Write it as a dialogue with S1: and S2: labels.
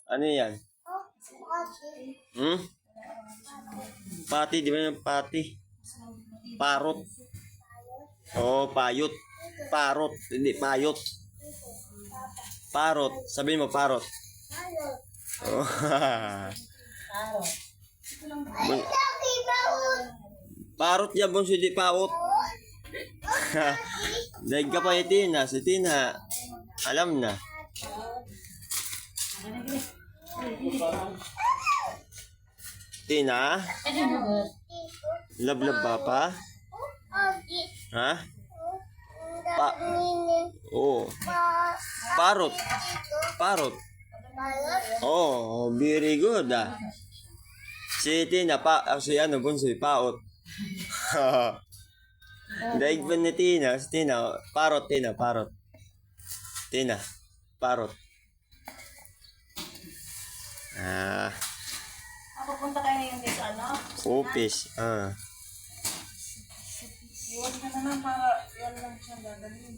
S1: Ano yan? Hmm? Pati, di ba yung pati? Parot. Oh, payot. Parot. Hindi, payot. Parot. Sabihin mo, parot. Oh. Parot yan, Bonso, di paot. Daig ka pa yung Tina. Si Tina, alam na. Tina? Love ba pa? Ha? Oh. Parot. Parot. Oh, very good ah. Si Tina, si ano, Bonsoy, paot. Daig ba ni Tina? Si Tina, parot, Tina, parot. Tina, parot. Ah.
S2: Pupunta kayo ngayon dito, ano?
S1: Office, ah.
S2: Iwan ka naman para yan lang siya dadalhin.